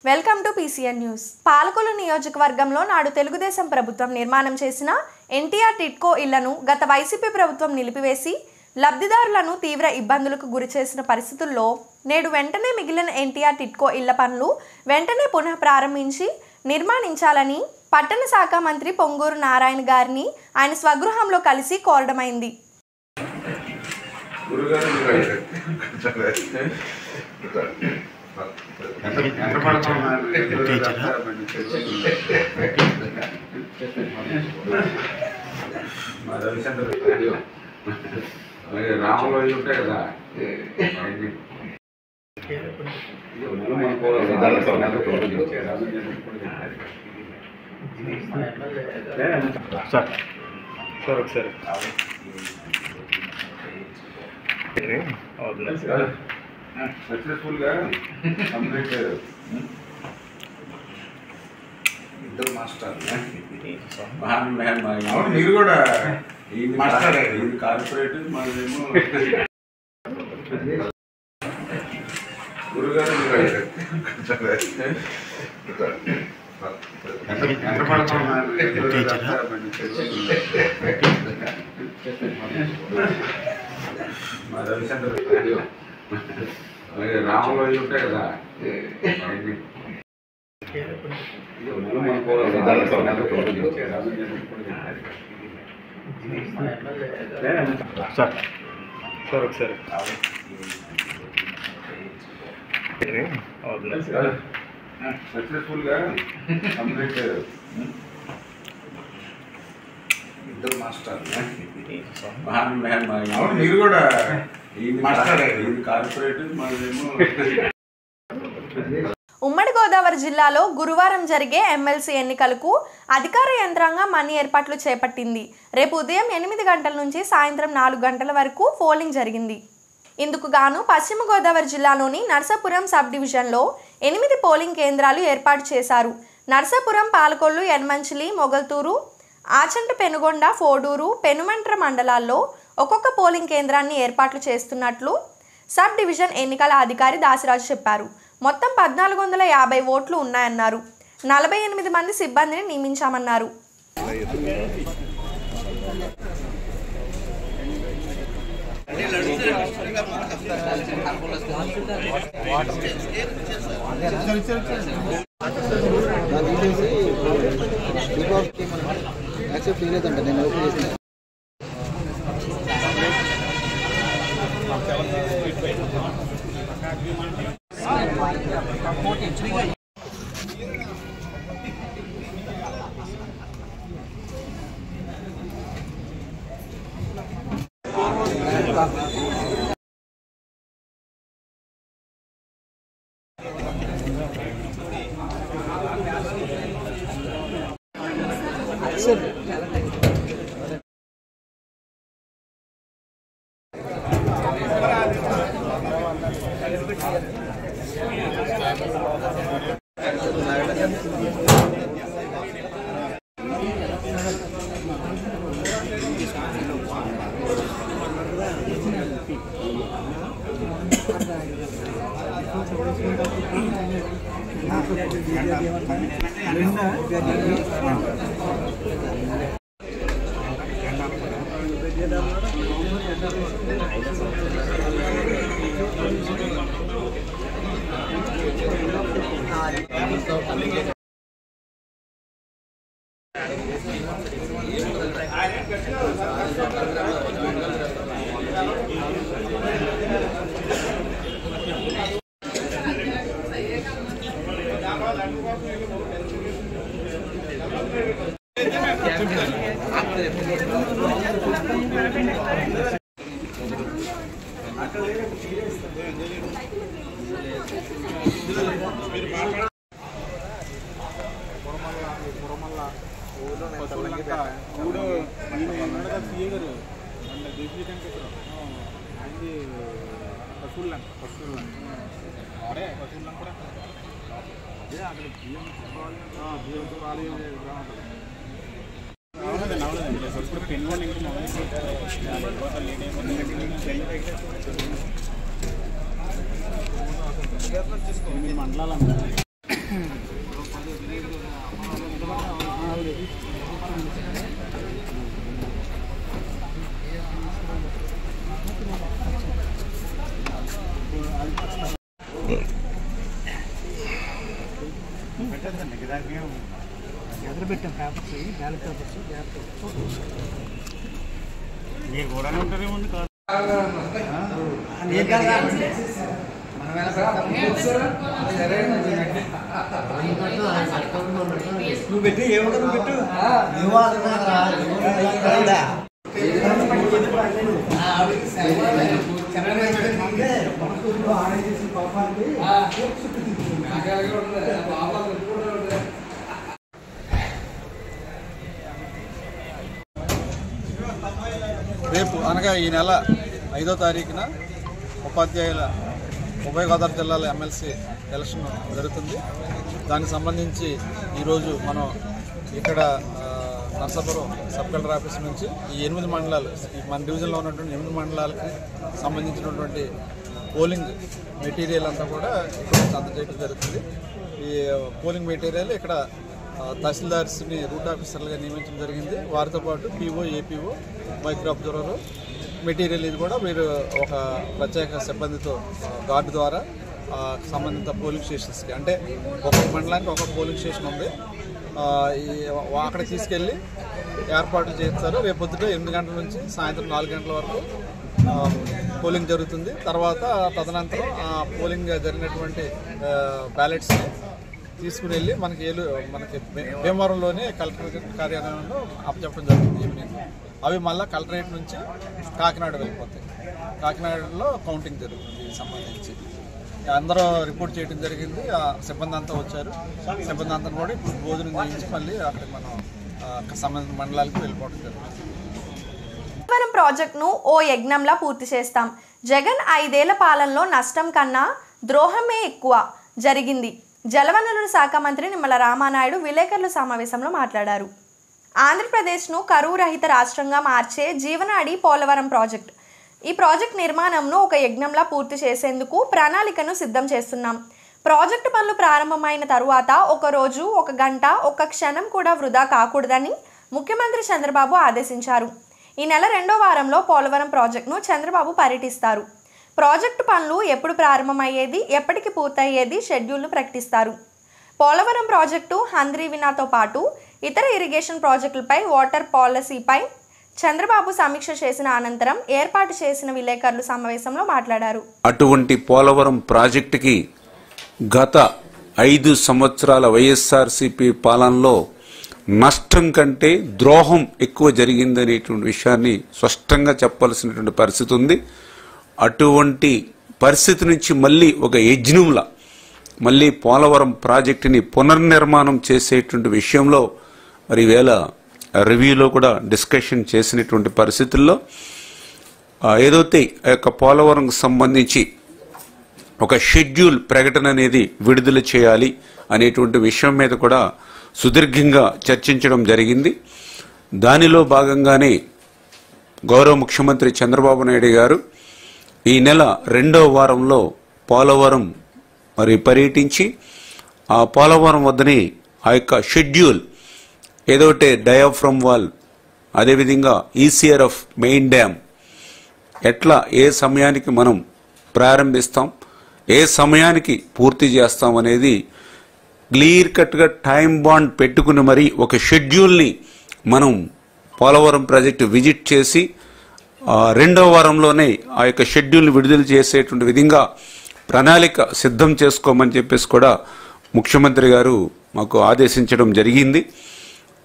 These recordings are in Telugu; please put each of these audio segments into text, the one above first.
Welcome to PCN news. Palakollu నియోజకవర్గంలో నాడు తెలుగుదేశం ప్రభుత్వం నిర్మాణం చేసిన ఎన్టీఆర్ టిట్కో ఇళ్లను గత వైసీపీ ప్రభుత్వం నిలిపివేసి లబ్ధిదారులను తీవ్ర ఇబ్బందులకు గురిచేసిన పరిస్థితుల్లో నేడు వెంటనే మిగిలిన ఎన్టీఆర్ టిట్కో ఇళ్ల పనులు వెంటనే పునః ప్రారంభించి నిర్మాణించాలని పట్టణ శాఖ మంత్రి పొంగూరు నారాయణ గారిని ఆయన స్వగృహంలో కలిసి కోరడమైంది. రాములు ఉంటాయి కదా సార్ ఒకసారి సక్సెస్ఫుల్ గా కంప్లీట్ ఇద్దరు మాస్టర్ మీరు కూడా మాస్టర్ ఇది కార్పొరేట్ మాదేమో గురుగారు రవిచంద్ర రాములు ఉంటాయి కదా సార్ ఒకసారి సక్సెస్ఫుల్ గా కంప్లీట్ ఇద్దరు మాస్టర్ మీరు కూడా మాస్టర్ ఇది కార్పొరేట్ మాదేమో. ఉమ్మడి గోదావరి జిల్లాలో గురువారం జరిగే ఎమ్మెల్సీ ఎన్నికలకు అధికార యంత్రాంగం అన్ని ఏర్పాట్లు చేపట్టింది. రేపు ఉదయం 8 గంటల నుంచి సాయంత్రం 4 గంటల వరకు పోలింగ్ జరిగింది. ఇందుకు గాను పశ్చిమ గోదావరి జిల్లాలోని నర్సాపురం సబ్ డివిజన్లో 8 పోలింగ్ కేంద్రాలు ఏర్పాటు చేశారు. నర్సాపురం, పాలకొల్లు, యనమంచిలి, మొగల్తూరు, ఆచంట, పెనుగొండ, ఫోడూరు, పెనుమంట్ర మండలాల్లో ఒక్కొక్క పోలింగ్ కేంద్రాన్ని ఏర్పాట్లు చేస్తున్నట్లు సబ్ డివిజన్ ఎన్నికల అధికారి దాసిరాజు చెప్పారు. మొత్తం 1450 ఓట్లు ఉన్నాయన్నారు. 48 మంది సిబ్బందిని నియమించామన్నారు. ఎదురు పెట్టాం పేపర్స్ బ్యాలెట్ పేపర్స్ మీరు కూడా ఉంటారే ముందు కాదు నువ్వు పెట్టి ఏముంటుంది పెట్టు రేపు అనగా ఈ నెల 5వ తారీఖున ఉపాధ్యాయుల ఉభయ గోదావరి జిల్లాల ఎమ్మెల్సీ ఎలక్షన్ జరుగుతుంది. దానికి సంబంధించి ఈరోజు మనం ఇక్కడ నర్సాపురం సబ్ కలెక్టర్ ఆఫీస్ నుంచి ఈ 8 మండలాలు, మన డివిజన్లో ఉన్నటువంటి 8 మండలాలకి సంబంధించినటువంటి పోలింగ్ మెటీరియల్ అంతా కూడా ఇక్కడ అందజేయడం జరుగుతుంది. ఈ పోలింగ్ మెటీరియల్ ఇక్కడ తహసీల్దార్స్ని రూట్ ఆఫీసర్లుగా నియమించడం జరిగింది. వారితో పాటు PO, APO, micro observer material ఇది కూడా మీరు ఒక ప్రత్యేక సిబ్బందితో గార్డు ద్వారా సంబంధిత పోలింగ్ స్టేషన్స్కి, అంటే ఒక్కొక్క మండలానికి ఒక పోలింగ్ స్టేషన్ ఉంది, అక్కడ తీసుకెళ్ళి ఏర్పాట్లు చేస్తారు. రేపు పొద్దుట 8 గంటల నుంచి సాయంత్రం 4 గంటల వరకు పోలింగ్ జరుగుతుంది. తర్వాత తదనంతరం ఆ పోలింగ్ జరిగినటువంటి బ్యాలెట్స్ని తీసుకుని వెళ్ళి మనకి భీమవరంలోనే కలెక్టర్ కార్యాలయంలో అప్పచెప్పడం జరుగుతుంది ఈవినింగ్. అవి మళ్ళీ కలెక్టరేట్ నుంచి కాకినాడ వెళ్ళిపోతాయి. కాకినాడలో కౌంటింగ్ జరుగుతుంది. సంబంధించి అందరూ రిపోర్ట్ చేయడం జరిగింది. ఆ సిబ్బంది అంతా వచ్చారు. సిబ్బంది అంతా కూడా ఇప్పుడు భోజనం చేయించి మళ్ళీ అక్కడికి మనం సంబంధిత మండలాలకు వెళ్ళిపోవడం జరుగుతుంది. పోలవరం ప్రాజెక్టును ఓ యజ్ఞంలా పూర్తి చేస్తాం. జగన్ 5 ఏళ్ల పాలనలో నష్టం కన్నా ద్రోహమే ఎక్కువ జరిగింది. జలవనరుల శాఖ మంత్రి నిమ్మల రామానాయుడు విలేకరుల సమావేశంలో మాట్లాడారు. ఆంధ్రప్రదేశ్ను కరువు రహిత రాష్ట్రంగా మార్చే జీవనాడి పోలవరం ప్రాజెక్ట్. ఈ ప్రాజెక్ట్ నిర్మాణంను ఒక యజ్ఞంలా పూర్తి చేసేందుకు ప్రణాళికను సిద్ధం చేస్తున్నాం. ప్రాజెక్టు పనులు ప్రారంభమైన తరువాత ఒక రోజు, ఒక గంట, ఒక క్షణం కూడా వృధా కాకూడదని ముఖ్యమంత్రి చంద్రబాబు ఆదేశించారు. ఈ నెల 2వ వారంలో పోలవరం ప్రాజెక్టును చంద్రబాబు పర్యటిస్తారు. ప్రాజెక్టు పనులు ఎప్పుడు ప్రారంభమయ్యేది, ఎప్పటికి పూర్తయ్యేది షెడ్యూల్ను ప్రకటిస్తారు. పోలవరం ప్రాజెక్టు, హంద్రీవినాతో పాటు ఇతర ఇరిగేషన్ ప్రాజెక్టులపై వాటర్ పాలసీపై చంద్రబాబు సమీక్ష చేసిన అనంతరం ఏర్పాటు చేసిన విలేకరుల సమావేశంలో మాట్లాడారు. అటువంటి పోలవరం ప్రాజెక్టుకి గత 5 సంవత్సరాల వైఎస్ఆర్సీపీ పాలనలో నష్టం కంటే ద్రోహం ఎక్కువ జరిగిందనేటువంటి విషయాన్ని స్పష్టంగా చెప్పాల్సినటువంటి పరిస్థితి ఉంది. అటువంటి పరిస్థితి నుంచి మళ్ళీ ఒక యజ్ఞంలా మళ్ళీ పోలవరం ప్రాజెక్టుని పునర్నిర్మాణం చేసేటువంటి విషయంలో మరి ఈవేళ రివ్యూలో కూడా డిస్కషన్ చేసినటువంటి పరిస్థితుల్లో ఏదైతే ఆ యొక్క పోలవరంకు సంబంధించి ఒక షెడ్యూల్ ప్రకటన అనేది విడుదల చేయాలి అనేటువంటి విషయం మీద కూడా సుదీర్ఘంగా చర్చించడం జరిగింది. దానిలో భాగంగానే గౌరవ ముఖ్యమంత్రి చంద్రబాబు నాయుడు గారు ఈ నెల 2వ వారంలో పోలవరం మరి పర్యటించి ఆ పోలవరం వద్దనే ఆ యొక్క షెడ్యూల్ ఏదోటే డయాఫ్రమ్ వాల్, అదేవిధంగా ఈసీఆర్ఎఫ్ మెయిన్ డ్యామ్ ఎట్లా ఏ సమయానికి మనం ప్రారంభిస్తాం, ఏ సమయానికి పూర్తి చేస్తాం అనేది క్లియర్ కట్గా టైం బాండ్ పెట్టుకుని మరి ఒక షెడ్యూల్ని మనం పోలవరం ప్రాజెక్టు విజిట్ చేసి 2వ వారంలోనే ఆ యొక్క షెడ్యూల్ని విడుదల చేసేటువంటి విధంగా ప్రణాళిక సిద్ధం చేసుకోమని చెప్పేసి కూడా ముఖ్యమంత్రి గారు మాకు ఆదేశించడం జరిగింది.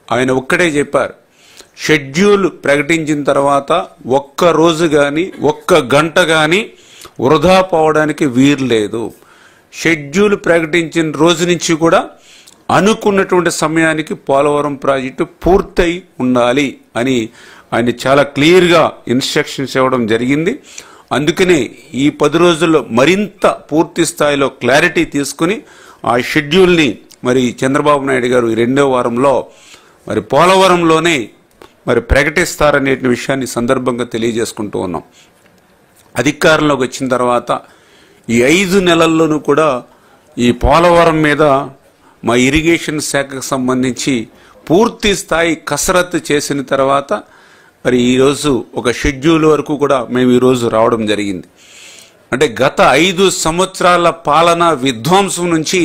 ఆయన ఒక్కడే చెప్పారు, షెడ్యూల్ ప్రకటించిన తర్వాత ఒక్క రోజు కానీ ఒక్క గంట కానీ వృధా పోవడానికి వీలు లేదు. షెడ్యూల్ ప్రకటించిన రోజు నుంచి కూడా అనుకున్నటువంటి సమయానికి పోలవరం ప్రాజెక్టు పూర్తయి ఉండాలి అని ఆయన చాలా క్లియర్గా ఇన్స్ట్రక్షన్స్ ఇవ్వడం జరిగింది. అందుకనే ఈ 10 రోజుల్లో మరింత పూర్తి స్థాయిలో క్లారిటీ తీసుకుని ఆ షెడ్యూల్ని మరి చంద్రబాబు నాయుడు గారు ఈ 2వ వారంలో మరి పోలవరంలోనే మరి ప్రకటిస్తారనే విషయాన్ని సందర్భంగా తెలియజేసుకుంటూ ఉన్నాం. అధికారంలోకి వచ్చిన తర్వాత ఈ 5 నెలల్లోనూ కూడా ఈ పోలవరం మీద మా ఇరిగేషన్ శాఖకు సంబంధించి పూర్తి స్థాయి కసరత్తు చేసిన తర్వాత మరి ఈరోజు ఒక షెడ్యూల్ వరకు కూడా మేము ఈరోజు రావడం జరిగింది. అంటే గత 5 సంవత్సరాల పాలన విధ్వంసం నుంచి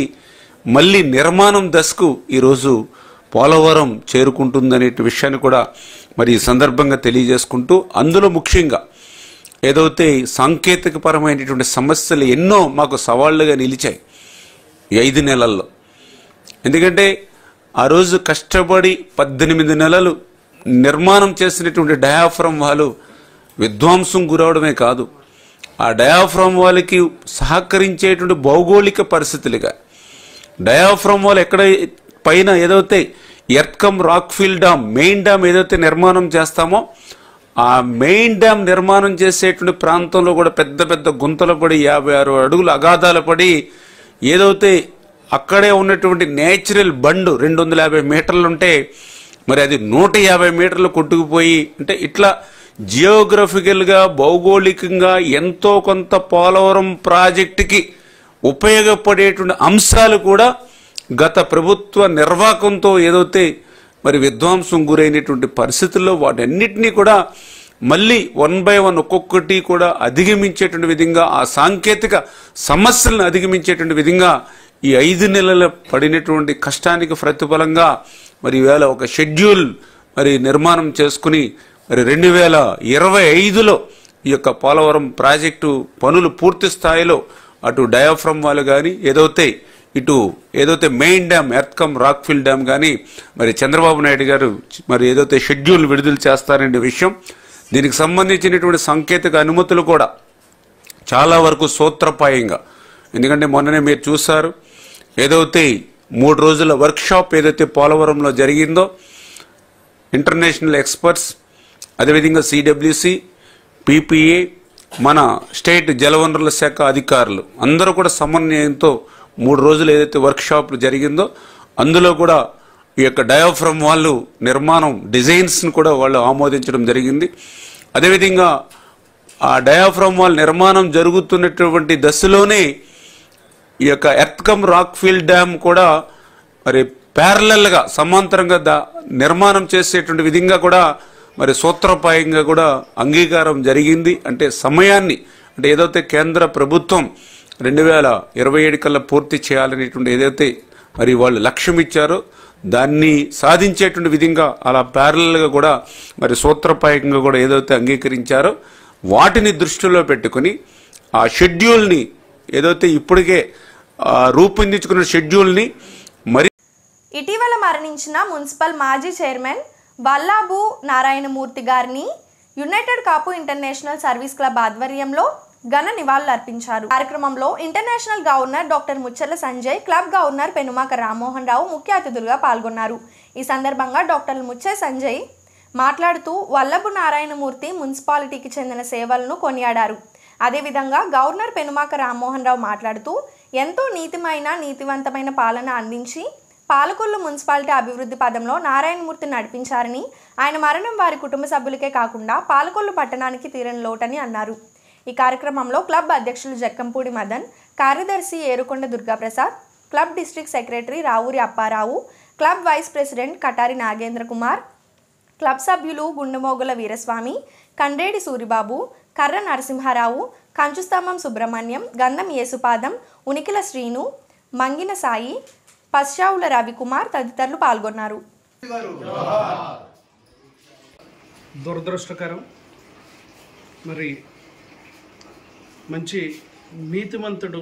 మళ్ళీ నిర్మాణం దశకు ఈరోజు పోలవరం చేరుకుంటుందనే విషయాన్ని కూడా మరి ఈ సందర్భంగా తెలియజేసుకుంటూ, అందులో ముఖ్యంగా ఏదైతే సాంకేతికపరమైనటువంటి సమస్యలు ఎన్నో మాకు సవాళ్లుగా నిలిచాయి ఈ 5 నెలల్లో. ఎందుకంటే ఆ రోజు కష్టపడి 18 నెలలు నిర్మాణం చేసినటువంటి డయాఫ్రమ్ వాళ్ళు విధ్వంసం గురవడమే కాదు, ఆ డయాఫ్రమ్ వాళ్ళకి సహకరించేటువంటి భౌగోళిక పరిస్థితులుగా డయాఫ్రమ్ వాళ్ళు ఎక్కడ పైన ఏదైతే ఎర్త్కమ్ రాక్ఫిల్ డ్యామ్ మెయిన్ డ్యామ్ ఏదైతే నిర్మాణం చేస్తామో ఆ మెయిన్ డ్యామ్ నిర్మాణం చేసేటువంటి ప్రాంతంలో కూడా పెద్ద పెద్ద గుంతలు పడి 56 అడుగుల అగాధాలు పడి ఏదైతే అక్కడే ఉన్నటువంటి నేచురల్ బండ్ 250 మీటర్లు ఉంటే మరి అది 150 మీటర్లు కొట్టుకుపోయి, అంటే ఇట్లా జియోగ్రఫికల్గా భౌగోళికంగా ఎంతో కొంత పోలవరం ప్రాజెక్టుకి ఉపయోగపడేటువంటి అంశాలు కూడా గత ప్రభుత్వ నిర్వాహకంతో ఏదైతే మరి విధ్వంసం గురైనటువంటి పరిస్థితుల్లో వాటన్నిటినీ కూడా మళ్ళీ 1 by 1 ఒక్కొక్కటి కూడా అధిగమించేటువంటి విధంగా, ఆ సాంకేతిక సమస్యలను అధిగమించేటువంటి విధంగా ఈ 5 నెలల పడినటువంటి కష్టానికి ప్రతిఫలంగా మరి ఈవేళ ఒక షెడ్యూల్ మరి నిర్మాణం చేసుకుని మరి 2025లో ఈ యొక్క పోలవరం ప్రాజెక్టు పనులు పూర్తి స్థాయిలో అటు డయాఫ్రమ్ వాళ్ళు కానీ ఏదైతే మెయిన్ డ్యామ్ ఎర్త్కమ్ రాక్ఫిల్ డ్యామ్ కానీ మరి చంద్రబాబు నాయుడు గారు మరి ఏదైతే షెడ్యూల్ విడుదల చేస్తారనే విషయం, దీనికి సంబంధించినటువంటి సాంకేతిక అనుమతులు కూడా చాలా వరకు సూత్రప్రాయంగా, ఎందుకంటే మొన్ననే మీరు చూశారు ఏదైతే 3 రోజుల వర్క్షాప్ ఏదైతే పోలవరంలో జరిగిందో, ఇంటర్నేషనల్ ఎక్స్పర్ట్స్, అదేవిధంగా సిడబ్ల్యూసి, పిపిఏ, మన స్టేట్ జలవనరుల శాఖ అధికారులు అందరూ కూడా సమన్వయంతో 3 రోజులు ఏదైతే వర్క్షాప్లు జరిగిందో అందులో కూడా ఈ యొక్క డయాఫ్రమ్ వాళ్ళు నిర్మాణం డిజైన్స్ని కూడా వాళ్ళు ఆమోదించడం జరిగింది. అదేవిధంగా ఆ డయాఫ్రమ్ వాల్ నిర్మాణం జరుగుతున్నటువంటి దశలోనే ఈ యొక్క ఎర్త్కమ్ రాక్ఫిల్ డ్యామ్ కూడా మరి ప్యారలల్గా సమాంతరంగా నిర్మాణం చేసేటువంటి విధంగా కూడా మరి సూత్రప్రాయంగా కూడా అంగీకారం జరిగింది. అంటే సమయాన్ని, అంటే ఏదైతే కేంద్ర ప్రభుత్వం 2027 కల్లా పూర్తి చేయాలనేటువంటి ఏదైతే మరి వాళ్ళు లక్ష్యం ఇచ్చారో దాన్ని సాధించేటువంటి విధంగా అలా ప్యారలల్గా కూడా మరి సూత్రప్రాయంగా కూడా ఏదైతే అంగీకరించారో వాటిని దృష్టిలో పెట్టుకుని ఆ షెడ్యూల్ని ఏదైతే ఇప్పటికే రూపొందించుకున్న షెడ్యూల్ని మరి ఇటీవల మరణించిన మున్సిపల్ మాజీ చైర్మన్ వల్లాభు నారాయణమూర్తి గారిని united Kapu international service club ఆధ్వర్యంలో ఘన నివాళులు అర్పించారు. కార్యక్రమంలో international governor doctor Mucharla Sanjay, club governor Penumaka Rammohan Rao ముఖ్య అతిథులుగా పాల్గొన్నారు. ఈ సందర్భంగా డాక్టర్ ముచ్చర్ల సంజయ్ మాట్లాడుతూ వల్లభు నారాయణమూర్తి మున్సిపాలిటీకి చెందిన సేవలను కొనియాడారు. అదేవిధంగా గవర్నర్ పెనుమాక రామ్మోహన్ రావు మాట్లాడుతూ ఎంతో నీతివంతమైన పాలన అందించి పాలకొల్లు మున్సిపాలిటీ అభివృద్ధి పదంలో నారాయణమూర్తిని నడిపించారని, ఆయన మరణం వారి కుటుంబ సభ్యులకే కాకుండా పాలకొల్లు పట్టణానికి తీరని లోటని అన్నారు. ఈ కార్యక్రమంలో క్లబ్ అధ్యక్షులు జక్కంపూడి మదన్, కార్యదర్శి Erukonda Durgaprasad, club district secretary Ravuri Apparao, club vice president Katari Nagendra Kumar, club సభ్యులు గుండెమోగుల వీరస్వామి, కండ్రేడి సూరిబాబు, కర్ర నరసింహారావు, కంచుస్తంభం సుబ్రహ్మణ్యం, గంధం యేసుపాదం, ఉనికిల శ్రీను, మంగిన సాయి, పశ్చావుల రవికుమార్ తదితరులు పాల్గొన్నారు. దురదృష్టకరం, మరి మంచి నీతిమంతుడు,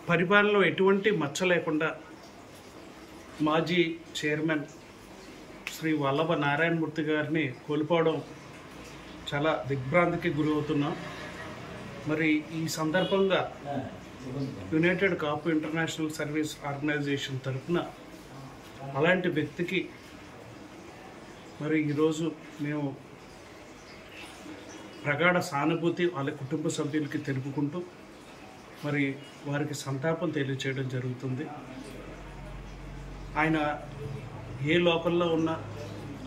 పరిపాలనలో ఎటువంటి మచ్చ లేకుండా మాజీ చైర్మన్ శ్రీ వల్లభ నారాయణమూర్తి గారిని కోల్పోవడం చాలా దిగ్భ్రాంతికి గురి అవుతున్నాం. మరి ఈ సందర్భంగా United Kapu international service organisation తరఫున అలాంటి వ్యక్తికి మరి ఈరోజు మేము ప్రగాఢ సానుభూతి వాళ్ళ కుటుంబ సభ్యులకి తెలుపుకుంటూ మరి వారికి సంతాపం తెలియచేయడం జరుగుతుంది. ఆయన ఏ లోకంలో ఉన్నా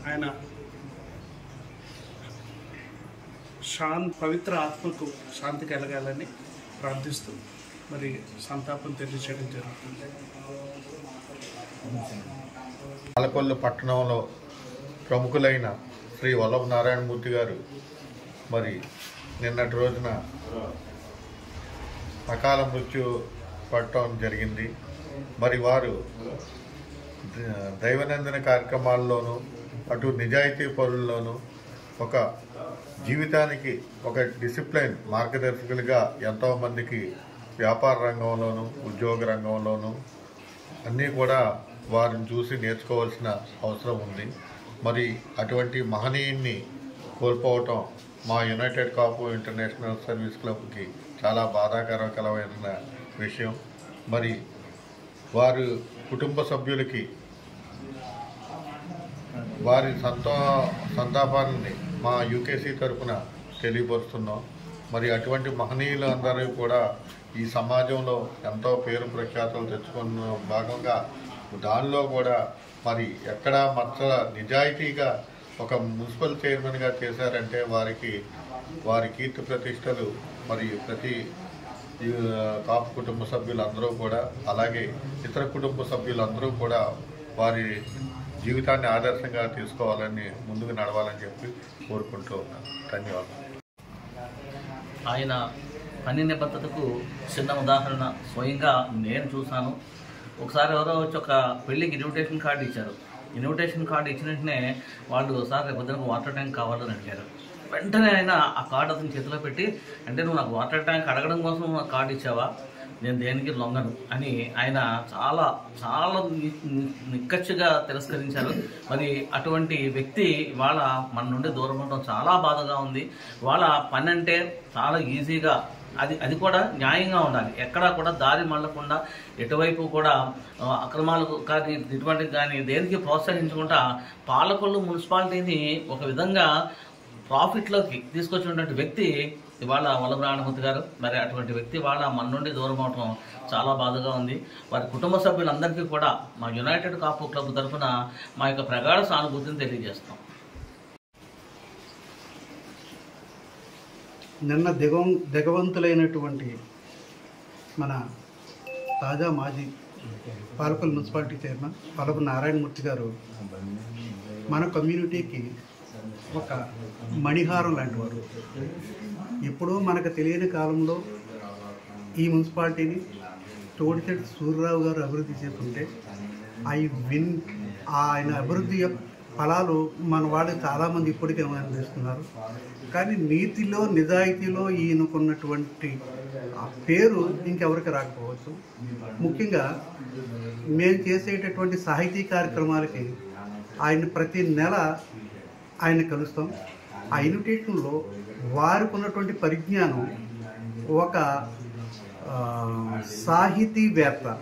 ఆయన పవిత్ర ఆత్మకు శాంతి కలగాలని ప్రార్థిస్తూ మరి సంతాపం తెలియచేయడం జరుగుతుంది. పాలకొల్లు పట్టణంలో ప్రముఖులైన శ్రీ వల్లభ నారాయణమూర్తి గారు మరి నిన్నటి రోజున అకాల మృత్యు పడటం జరిగింది. మరి వారు దైనందిన కార్యక్రమాల్లోనూ అటు నిజాయితీ పనుల్లోనూ ఒక జీవితానికి ఒక డిసిప్లైన్ మార్గదర్శకులుగా ఎంతోమందికి వ్యాపార రంగంలోనూ ఉద్యోగ రంగంలోనూ అన్నీ కూడా వారిని చూసి నేర్చుకోవాల్సిన అవసరం ఉంది. మరి అటువంటి మహనీయుని కోల్పోవటం మా యునైటెడ్ కాపు ఇంటర్నేషనల్ సర్వీస్ క్లబ్కి చాలా బాధాకరమైన విషయం. మరి వారి కుటుంబ సభ్యులకి వారి సంతాపాన్ని మా యూకేసీ తరఫున తెలియపరుస్తున్నాం. మరి అటువంటి మహనీయులు అందరూ కూడా ఈ సమాజంలో ఎంతో పేరు ప్రఖ్యాతులు తెచ్చుకున్న భాగంగా దానిలో కూడా మరి ఎక్కడ మచ్చల నిజాయితీగా ఒక మున్సిపల్ చైర్మన్గా చేశారంటే వారి కీర్తి ప్రతిష్టలు మరి ప్రతి కాపు కుటుంబ సభ్యులందరూ కూడా అలాగే ఇతర కుటుంబ సభ్యులందరూ కూడా వారి జీవితాన్ని ఆదర్శంగా తీసుకోవాలని ముందుకు నడవాలని చెప్పి కోరుకుంటూ ఉన్నాను. ధన్యవాదాలు. ఆయన పని నిబద్ధతకు చిన్న ఉదాహరణ స్వయంగా నేను చూశాను. ఒకసారి ఎవరో వచ్చి ఒక పెళ్ళికి ఇన్విటేషన్ కార్డు ఇచ్చారు. ఇన్విటేషన్ కార్డు ఇచ్చిన వెంటనే వాళ్ళు సార్ రేపు పొద్దున వాటర్ ట్యాంక్ కావాలని అడిగారు. వెంటనే ఆయన ఆ కార్డు అతని చేతిలో పెట్టి, అంటే నువ్వు నాకు వాటర్ ట్యాంక్ అడగడం కోసం నాకు కార్డు ఇచ్చావా, నేను దేనికి లొంగను అని ఆయన చాలా చాలా నిక్కచ్చిగా తిరస్కరించారు. మరి అటువంటి వ్యక్తి వాళ్ళ మన నుండి దూరం అవడం చాలా బాధగా ఉంది. వాళ్ళ పని అంటే చాలా ఈజీగా అది కూడా న్యాయంగా ఉండాలి. ఎక్కడా కూడా దారి మళ్ళకుండా ఎటువైపు కూడా అక్రమాలకు కానీ ఇటువంటివి కానీ దేనికి ప్రోత్సహించకుండా పాలకొల్లు మున్సిపాలిటీని ఒక విధంగా ప్రాఫిట్లోకి తీసుకొచ్చినటువంటి వ్యక్తి ఇవాళ వల్లభరామమూర్తి గారు. మరి అటువంటి వ్యక్తి వాళ్ళ మన నుండి దూరం అవడం చాలా బాధగా ఉంది. వారి కుటుంబ సభ్యులందరికీ కూడా మా యునైటెడ్ కాపు క్లబ్ తరఫున మా యొక్క ప్రగాఢ సానుభూతిని తెలియజేస్తాం. నిన్న దిగవంతులైనటువంటి మన తాజా మాజీ పాలకొల్లు మున్సిపాలిటీ చైర్మన్ వల్లభ నారాయణమూర్తి గారు మన కమ్యూనిటీకి ఒక మణిహారం లాంటి వారు. ఎప్పుడూ మనకు తెలియని కాలంలో ఈ మున్సిపాలిటీని తోడిచెట్టి సూర్యరావు గారు అభివృద్ధి చేస్తుంటే ఆయన అభివృద్ధి ఫలాలు మన వాళ్ళు చాలామంది ఇప్పటికే అందిస్తున్నారు. కానీ నీతిలో నిజాయితీలో ఈయనకున్నటువంటి ఆ పేరు ఇంకెవరికి రాకపోవచ్చు. ముఖ్యంగా మేము చేసేటటువంటి సాహితీ కార్యక్రమాలకి ఆయన ప్రతి నెల ఆయన కలుస్తాం. ఆ ఇన్విటేషన్లో వారికి ఉన్నటువంటి పరిజ్ఞానం ఒక సాహితీవేత్త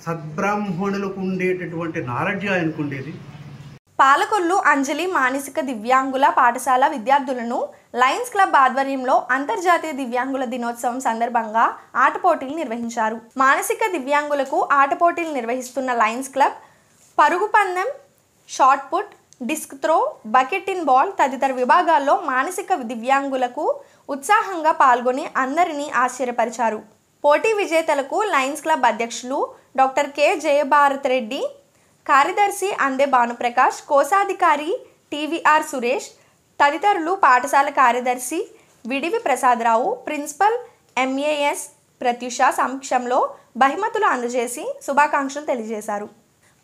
సద్బ్రాహ్మణులకు ఉండేటటువంటి నాలెడ్జ్ ఆయనకు ఉండేది. పాలకొల్లు అంజలి మానసిక దివ్యాంగుల పాఠశాల విద్యార్థులను లయన్స్ క్లబ్ ఆధ్వర్యంలో అంతర్జాతీయ దివ్యాంగుల దినోత్సవం సందర్భంగా ఆట పోటీలు నిర్వహించారు. మానసిక దివ్యాంగులకు ఆట పోటీలు నిర్వహిస్తున్న లయన్స్ క్లబ్ పరుగు పందెం, shot put, disc throw, bucket in ball తదితర విభాగాల్లో మానసిక దివ్యాంగులకు ఉత్సాహంగా పాల్గొని అందరినీ ఆశ్చర్యపరిచారు. పోటీ విజేతలకు లయన్స్ క్లబ్ అధ్యక్షులు డాక్టర్ కె జయభారత్ రెడ్డి, కార్యదర్శి అందే భానుప్రకాష్, కోశాధికారి టీవీఆర్ సురేష్ తదితరులు పాఠశాల కార్యదర్శి విడివి ప్రసాదరావు, ప్రిన్సిపల్ ఎంఏఎస్ ప్రత్యుష సమక్షంలో బహుమతులు అందజేసి శుభాకాంక్షలు తెలియజేశారు.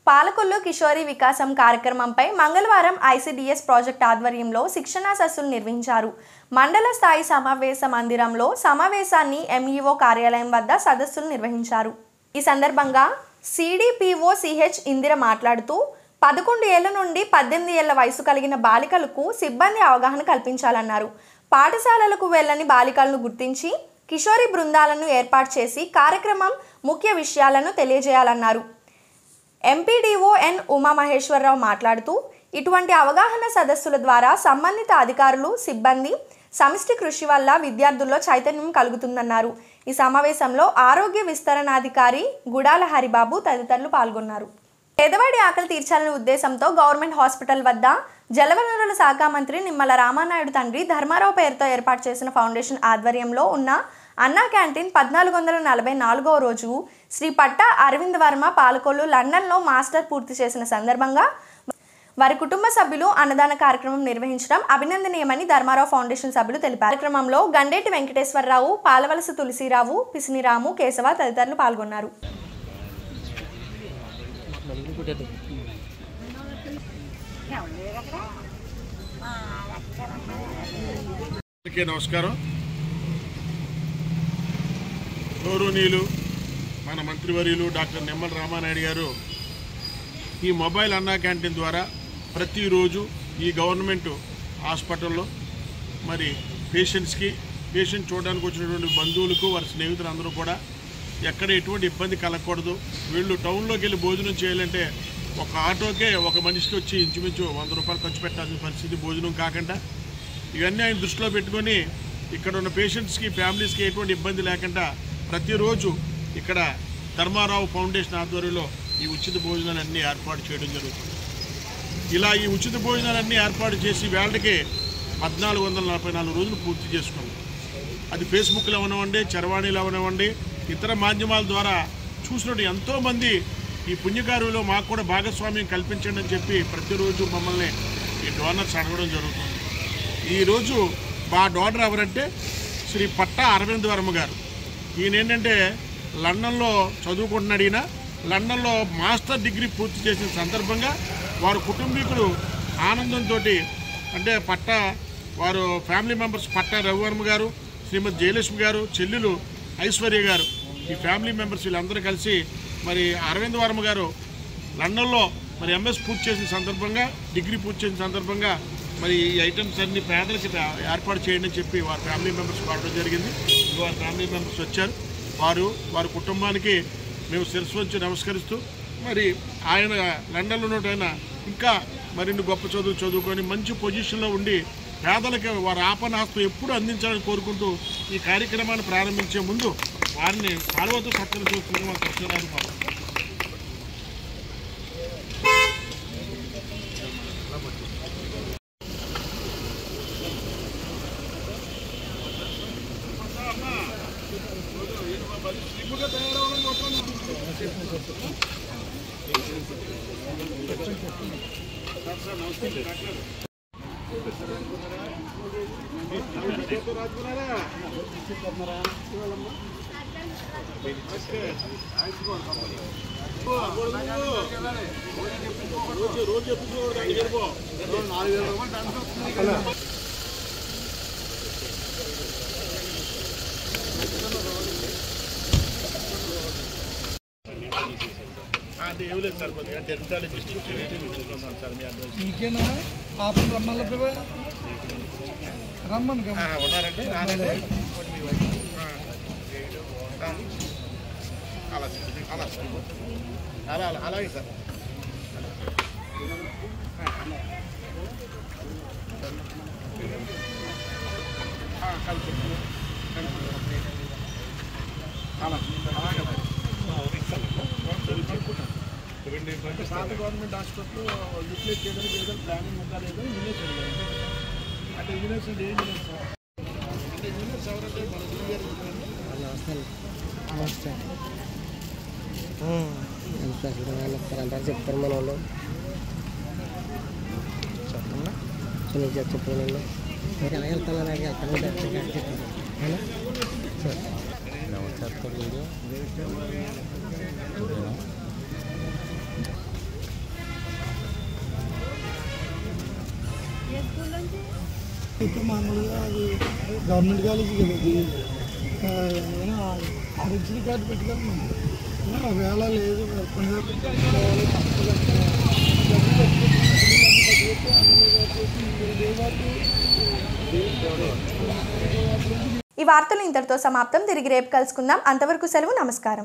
పాలకొల్లు కిషోరి వికాసం కార్యక్రమంపై మంగళవారం ఐసిడిఎస్ ప్రాజెక్ట్ ఆధ్వర్యంలో శిక్షణా సదస్సులు నిర్వహించారు. మండల స్థాయి సమావేశ మందిరంలో సమావేశాన్ని ఎంఈఓ కార్యాలయం వద్ద సదస్సులు నిర్వహించారు. ఈ సందర్భంగా సిడిపిఓ సిహెచ్ ఇందిర మాట్లాడుతూ 11 ఏళ్ల నుండి 18 ఏళ్ల వయసు కలిగిన బాలికలకు సిబ్బంది అవగాహన కల్పించాలన్నారు. పాఠశాలలకు వెళ్లని బాలికలను గుర్తించి కిషోరి బృందాలను ఏర్పాటు చేసి కార్యక్రమం ముఖ్య విషయాలను తెలియజేయాలన్నారు. ఎంపీడీఓ ఎన్ ఉమామహేశ్వరరావు మాట్లాడుతూ ఇటువంటి అవగాహన సదస్సుల ద్వారా సంబంధిత అధికారులు, సిబ్బంది సమిష్టి కృషి వల్ల విద్యార్థుల్లో చైతన్యం కలుగుతుందన్నారు. ఈ సమావేశంలో ఆరోగ్య విస్తరణాధికారి గుడాల హరిబాబు తదితరులు పాల్గొన్నారు. పేదవాడి ఆకలి తీర్చాలనే ఉద్దేశంతో గవర్నమెంట్ హాస్పిటల్ వద్ద జలవనరుల శాఖ మంత్రి నిమ్మల రామానాయుడు తండ్రి ధర్మారావు పేరుతో ఏర్పాటు చేసిన ఫౌండేషన్ ఆధ్వర్యంలో ఉన్న అన్నా క్యాంటీన్ 1444వ రోజు శ్రీ పట్టా అరవింద్ వర్మ పాలకొల్లు లండన్లో మాస్టర్ పూర్తి చేసిన సందర్భంగా వారి కుటుంబ సభ్యులు అన్నదాన కార్యక్రమం నిర్వహించడం అభినందనీయమని ధర్మారావు ఫౌండేషన్ సభ్యులు తెలిపారు. కార్యక్రమంలో గండేటి వెంకటేశ్వరరావు, పాలవలస తులసిరావు, పిసినిరాము, కేశవ తదితరులు పాల్గొన్నారు. నమస్కారం. గౌరవనీయులు మన మంత్రివర్యులు డాక్టర్ నిమ్మల రామానాయుడు గారు ఈ మొబైల్ అన్నా క్యాంటీన్ ద్వారా ప్రతిరోజు ఈ గవర్నమెంట్ హాస్పిటల్లో మరి పేషెంట్ చూడడానికి వచ్చినటువంటి బంధువులకు వారి స్నేహితులు అందరూ కూడా ఎక్కడ ఎటువంటి ఇబ్బంది కలగకూడదు. వీళ్ళు టౌన్లోకి వెళ్ళి భోజనం చేయాలంటే ఒక ఆటోకే ఒక మనిషికి వచ్చి ఇంచుమించు 100 రూపాయలు ఖర్చు పెట్టాల్సిన పరిస్థితి భోజనం కాకుండా ఇవన్నీ ఆయన దృష్టిలో పెట్టుకొని ఇక్కడ ఉన్న పేషెంట్స్కి ఫ్యామిలీస్కి ఎటువంటి ఇబ్బంది లేకుండా ప్రతిరోజు ఇక్కడ ధర్మారావు ఫౌండేషన్ ఆధ్వర్యంలో ఈ ఉచిత భోజనాలన్నీ ఏర్పాటు చేయడం జరుగుతుంది. ఇలా ఈ ఉచిత భోజనాలన్నీ ఏర్పాటు చేసి వేళకి 1444 రోజులు పూర్తి చేసుకున్నాం. అది ఫేస్బుక్లో అవనివ్వండి, చరవాణిలో అవనివ్వండి, ఇతర మాధ్యమాల ద్వారా చూసినట్టు ఎంతోమంది ఈ పుణ్యకార్యంలో మాకు కూడా భాగస్వామ్యం కల్పించండి అని చెప్పి ప్రతిరోజు మమ్మల్ని ఈ డోనర్స్ అడగడం జరుగుతుంది. ఈరోజు మా డోనర్ ఎవరంటే శ్రీ పట్టా అరవింద్ వర్మ గారు. ఈయన ఏంటంటే లండన్లో చదువుకుంటున్నాడు. ఈయన లండన్లో మాస్టర్ డిగ్రీ పూర్తి చేసిన సందర్భంగా వారు కుటుంబీకులు ఆనందంతో అంటే పట్టా వారు ఫ్యామిలీ మెంబర్స్ పట్టా రవివర్మ గారు, శ్రీమతి జయలక్ష్మి గారు, చెల్లెలు ఐశ్వర్య గారు, ఈ ఫ్యామిలీ మెంబర్స్ వీళ్ళందరూ కలిసి మరి అరవింద్ వర్మ గారు లండన్లో మరి ఎంఎస్ పూర్తి చేసిన సందర్భంగా, డిగ్రీ పూర్తి చేసిన సందర్భంగా మరి ఈ ఐటమ్స్ అన్ని పేదలకి ఏర్పాటు చేయండి అని చెప్పి వారి ఫ్యామిలీ మెంబర్స్ వాడడం జరిగింది. వారి ఫ్యామిలీ మెంబర్స్ వచ్చారు. వారి కుటుంబానికి మేము శిరస్సు వంచి నమస్కరిస్తూ మరి ఆయన లండన్లో ఉన్నట్టు ఇంకా మరిన్ని గొప్ప చదువుకొని మంచి పొజిషన్లో ఉండి పేదలకి వారి ఆపనాస్తం ఎప్పుడు అందించాలని కోరుకుంటూ ఈ కార్యక్రమాన్ని ప్రారంభించే ముందు వారిని సార్వతో సత్యం చూస్తున్న మా కృష్ణరాజు బాబు. మీకేనా ఆపం రమ్మని రమ్మని అలాగే సార్. పాత గవర్నమెంట్ హాస్పిటల్ యూటిలైజ్ చేయడానికి ఏదైనా ప్లానింగ్ ఉందా లేదా ఇంజనీర్స్ అడిగారు. అంటే ఇంజనీర్స్ అంటే ఏం లేదు సార్. అంటే ఇంజనీర్స్ ఎవరంటే మన జూనియర్ అంటారు చెప్తారు మన వాళ్ళు చెప్పండి మీరు ఎలా వెళ్తాను అలాగే వెళ్తాను ఇప్పుడు మామూలుగా అది గవర్నమెంట్ కాలేజీ కదా, ఆరోగ్య కార్డు పెట్టుకెళ్ళాం. వేళ లేదు ఈ వార్తలు ఇంతటితో సమాప్తం. తిరిగి రేపు కలుసుకుందాం. అంతవరకు సెలవు. నమస్కారం.